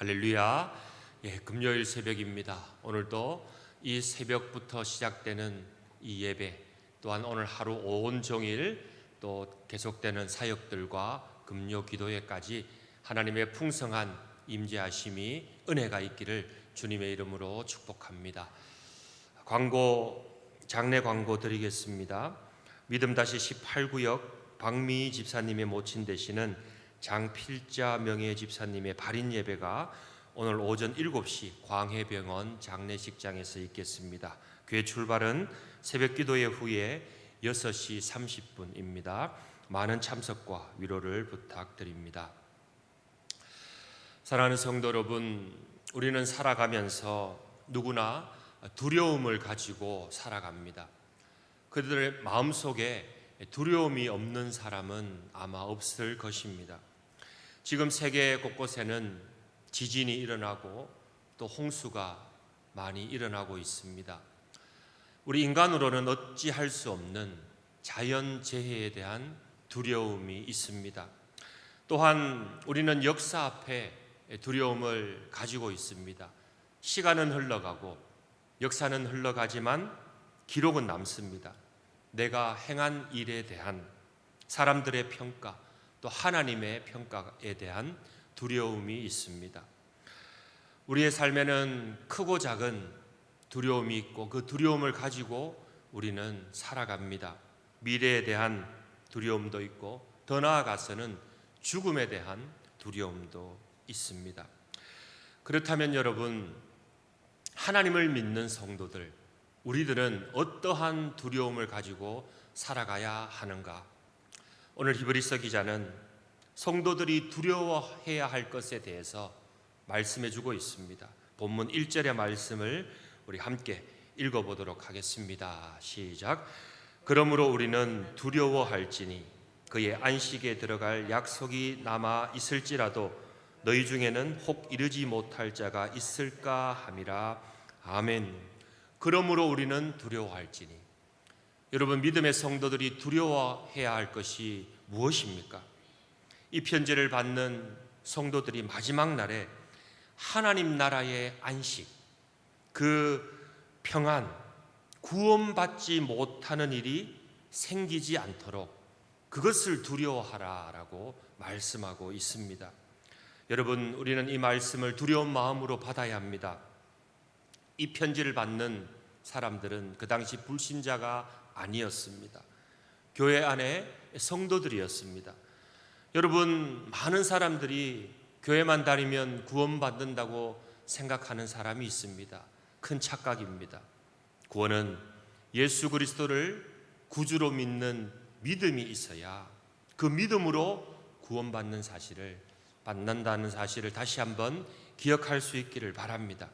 할렐루야. 금요일 새벽입니다. 오늘도 이 새벽부터 시작되는 이 예배, 또한 오늘 하루 온종일 또 계속되는 사역들과 금요 기도회까지 하나님의 풍성한 임재하심이 은혜가 있기를 주님의 이름으로 축복합니다. 장례 광고 드리겠습니다. 믿음다시 18구역 박미희 집사님의 모친 되시는 장필자 명예 집사님의 발인 예배가 오늘 오전 7시 광해병원 장례식장에서 있겠습니다. 교회 출발은 새벽 기도회 후에 6시 30분입니다. 많은 참석과 위로를 부탁드립니다. 사랑하는 성도 여러분, 우리는 살아가면서 누구나 두려움을 가지고 살아갑니다. 그들의 마음속에 두려움이 없는 사람은 아마 없을 것입니다. 지금 세계 곳곳에는 지진이 일어나고 또 홍수가 많이 일어나고 있습니다. 우리 인간으로는 어찌할 수 없는 자연재해에 대한 두려움이 있습니다. 또한 우리는 역사 앞에 두려움을 가지고 있습니다. 시간은 흘러가고 역사는 흘러가지만 기록은 남습니다. 내가 행한 일에 대한 사람들의 평가, 또 하나님의 평가에 대한 두려움이 있습니다. 우리의 삶에는 크고 작은 두려움이 있고 그 두려움을 가지고 우리는 살아갑니다. 미래에 대한 두려움도 있고 더 나아가서는 죽음에 대한 두려움도 있습니다. 그렇다면 여러분, 하나님을 믿는 성도들, 우리들은 어떠한 두려움을 가지고 살아가야 하는가? 오늘 히브리서 기자는 성도들이 두려워해야 할 것에 대해서 말씀해 주고 있습니다. 본문 1절의 말씀을 우리 함께 읽어보도록 하겠습니다. 시작. 그러므로 우리는 두려워할지니 그의 안식에 들어갈 약속이 남아 있을지라도 너희 중에는 혹 이르지 못할 자가 있을까 함이라. 아멘. 그러므로 우리는 두려워할지니. 여러분, 믿음의 성도들이 두려워해야 할 것이 무엇입니까? 이 편지를 받는 성도들이 마지막 날에 하나님 나라의 안식, 그 평안, 구원받지 못하는 일이 생기지 않도록 그것을 두려워하라라고 말씀하고 있습니다. 여러분, 우리는 이 말씀을 두려운 마음으로 받아야 합니다. 이 편지를 받는 사람들은 그 당시 불신자가 아니었습니다. 교회 안에 성도들이었습니다. 여러분, 많은 사람들이 교회만 다니면 구원받는다고 생각하는 사람이 있습니다. 큰 착각입니다. 구원은 예수 그리스도를 구주로 믿는 믿음이 있어야 그 믿음으로 구원받는 사실을 받는다는 사실을 다시 한번 기억할 수 있기를 바랍니다.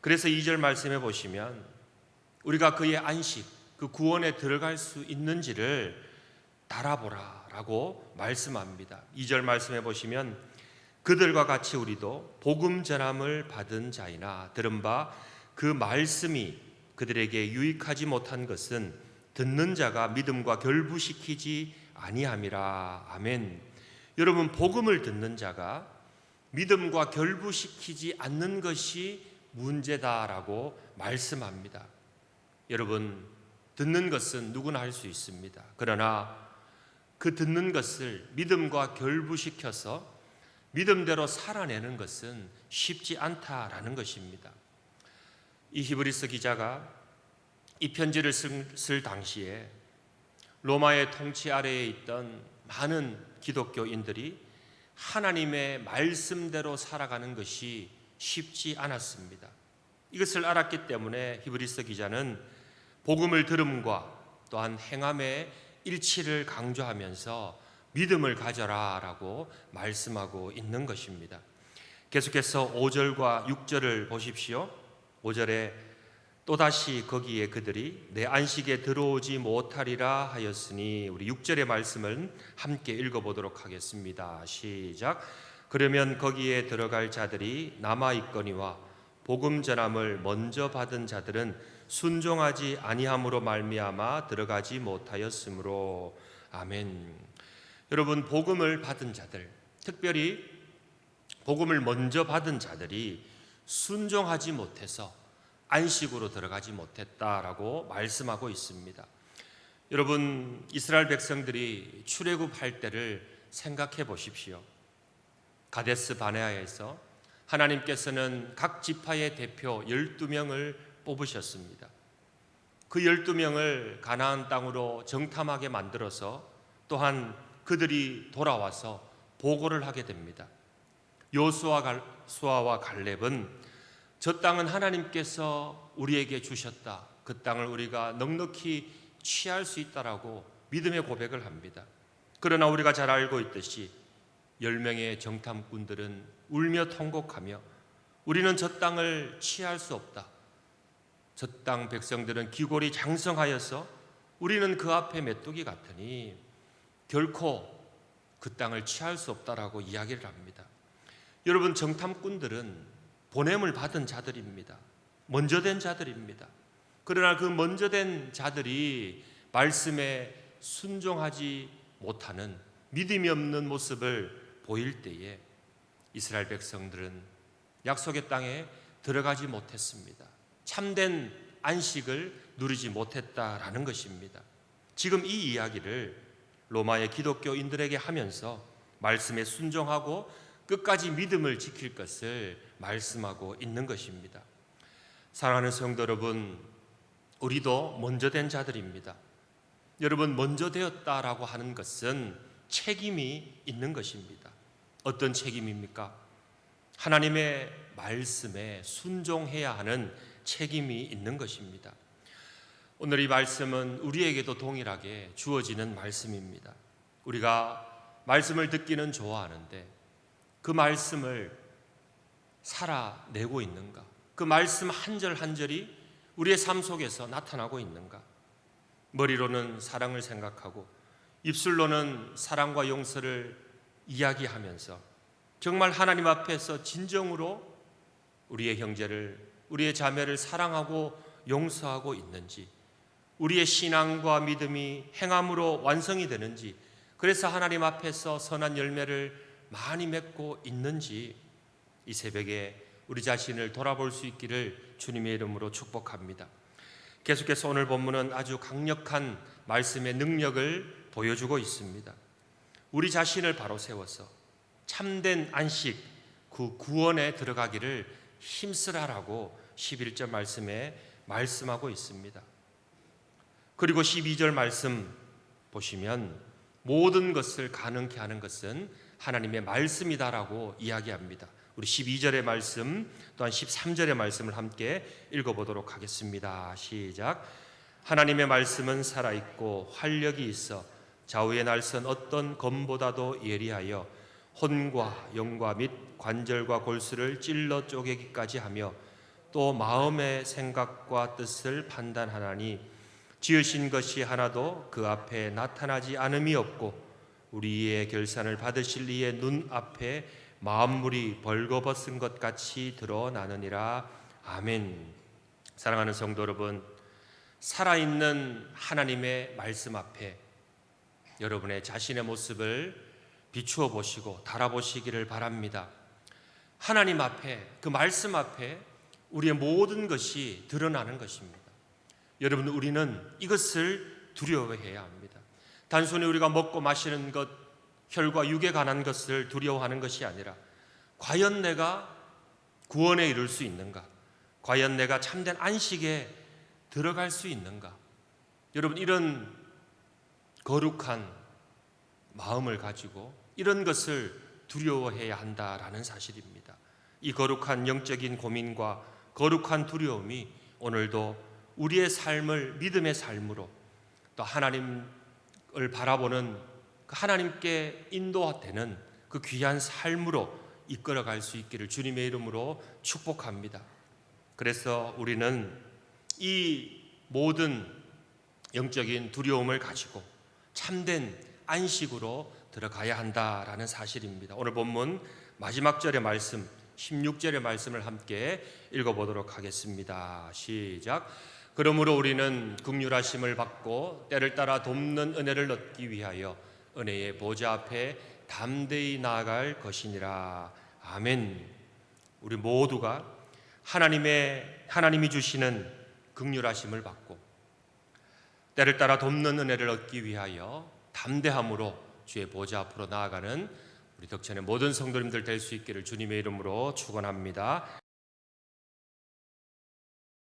그래서 2절 말씀해 보시면 우리가 그의 안식, 그 구원에 들어갈 수 있는지를 달아보라 라고 말씀합니다. 2절 말씀해 보시면 그들과 같이 우리도 복음 전함을 받은 자이나 들은 바 그 말씀이 그들에게 유익하지 못한 것은 듣는 자가 믿음과 결부시키지 아니함이라. 아멘. 여러분, 복음을 듣는 자가 믿음과 결부시키지 않는 것이 문제다라고 말씀합니다. 여러분, 듣는 것은 누구나 할 수 있습니다. 그러나 그 듣는 것을 믿음과 결부시켜서 믿음대로 살아내는 것은 쉽지 않다라는 것입니다. 이 히브리서 기자가 이 편지를 쓸 당시에 로마의 통치 아래에 있던 많은 기독교인들이 하나님의 말씀대로 살아가는 것이 쉽지 않았습니다. 이것을 알았기 때문에 히브리서 기자는 복음을 들음과 또한 행함의 일치를 강조하면서 믿음을 가져라 라고 말씀하고 있는 것입니다. 계속해서 5절과 6절을 보십시오. 5절에 또다시 거기에 그들이 내 안식에 들어오지 못하리라 하였으니, 우리 6절의 말씀을 함께 읽어보도록 하겠습니다. 시작. 그러면 거기에 들어갈 자들이 남아있거니와 복음 전함을 먼저 받은 자들은 순종하지 아니함으로 말미암아 들어가지 못하였으므로. 아멘. 여러분, 복음을 받은 자들, 특별히 복음을 먼저 받은 자들이 순종하지 못해서 안식으로 들어가지 못했다라고 말씀하고 있습니다. 여러분, 이스라엘 백성들이 출애굽할 때를 생각해 보십시오. 가데스 바네아에서 하나님께서는 각 지파의 대표 12명을 뽑으셨습니다. 그 12명을 가나안 땅으로 정탐하게 만들어서 또한 그들이 돌아와서 보고를 하게 됩니다. 여호수아와 갈렙은 저 땅은 하나님께서 우리에게 주셨다. 그 땅을 우리가 넉넉히 취할 수 있다라고 믿음의 고백을 합니다. 그러나 우리가 잘 알고 있듯이 10명의 정탐꾼들은 울며 통곡하며 우리는 저 땅을 취할 수 없다. 저 땅 백성들은 기골이 장성하여서 우리는 그 앞에 메뚜기 같으니 결코 그 땅을 취할 수 없다라고 이야기를 합니다. 여러분, 정탐꾼들은 보냄을 받은 자들입니다. 먼저 된 자들입니다. 그러나 그 먼저 된 자들이 말씀에 순종하지 못하는 믿음이 없는 모습을 보일 때에 이스라엘 백성들은 약속의 땅에 들어가지 못했습니다. 참된 안식을 누리지 못했다라는 것입니다. 지금 이 이야기를 로마의 기독교인들에게 하면서 말씀에 순종하고 끝까지 믿음을 지킬 것을 말씀하고 있는 것입니다. 사랑하는 성도 여러분, 우리도 먼저 된 자들입니다. 여러분, 먼저 되었다라고 하는 것은 책임이 있는 것입니다. 어떤 책임입니까? 하나님의 말씀에 순종해야 하는 책임이 있는 것입니다. 오늘 이 말씀은 우리에게도 동일하게 주어지는 말씀입니다. 우리가 말씀을 듣기는 좋아하는데 그 말씀을 살아내고 있는가? 그 말씀 한 절 한 절이 우리의 삶 속에서 나타나고 있는가? 머리로는 사랑을 생각하고 입술로는 사랑과 용서를 이야기하면서 정말 하나님 앞에서 진정으로 우리의 형제를, 우리의 자매를 사랑하고 용서하고 있는지, 우리의 신앙과 믿음이 행함으로 완성이 되는지, 그래서 하나님 앞에서 선한 열매를 많이 맺고 있는지 이 새벽에 우리 자신을 돌아볼 수 있기를 주님의 이름으로 축복합니다. 계속해서 오늘 본문은 아주 강력한 말씀의 능력을 보여주고 있습니다. 우리 자신을 바로 세워서 참된 안식, 그 구원에 들어가기를 힘쓰라라고 11절 말씀에 말씀하고 있습니다. 그리고 12절 말씀 보시면 모든 것을 가능케 하는 것은 하나님의 말씀이다라고 이야기합니다. 우리 12절의 말씀 또한 13절의 말씀을 함께 읽어보도록 하겠습니다. 시작. 하나님의 말씀은 살아있고 활력이 있어 좌우의 날선 어떤 검보다도 예리하여 혼과 영과 및 관절과 골수를 찔러 쪼개기까지 하며 또 마음의 생각과 뜻을 판단하나니 지으신 것이 하나도 그 앞에 나타나지 않음이 없고 우리의 결산을 받으실 이의 눈앞에 마음물이 벌거벗은 것 같이 드러나느니라. 아멘. 사랑하는 성도 여러분, 살아있는 하나님의 말씀 앞에 여러분의 자신의 모습을 비추어 보시고 달아보시기를 바랍니다. 하나님 앞에, 그 말씀 앞에 우리의 모든 것이 드러나는 것입니다. 여러분, 우리는 이것을 두려워해야 합니다. 단순히 우리가 먹고 마시는 것, 혈과 육에 관한 것을 두려워하는 것이 아니라 과연 내가 구원에 이룰 수 있는가? 과연 내가 참된 안식에 들어갈 수 있는가? 여러분, 이런 거룩한 마음을 가지고 이런 것을 두려워해야 한다라는 사실입니다. 이 거룩한 영적인 고민과 거룩한 두려움이 오늘도 우리의 삶을 믿음의 삶으로 또 하나님을 바라보는 그 하나님께 인도되는 그 귀한 삶으로 이끌어갈 수 있기를 주님의 이름으로 축복합니다. 그래서 우리는 이 모든 영적인 두려움을 가지고 참된 안식으로 들어가야 한다라는 사실입니다. 오늘 본문 마지막 절의 말씀 16절의 말씀을 함께 읽어보도록 하겠습니다. 시작. 그러므로 우리는 긍휼하심을 받고 때를 따라 돕는 은혜를 얻기 위하여 은혜의 보좌 앞에 담대히 나아갈 것이니라. 아멘. 우리 모두가 하나님이 주시는 긍휼하심을 받고 때를 따라 돕는 은혜를 얻기 위하여 담대함으로 주의 보좌 앞으로 나아가는 우리 덕천의 모든 성도님들 될 수 있기를 주님의 이름으로 축원합니다.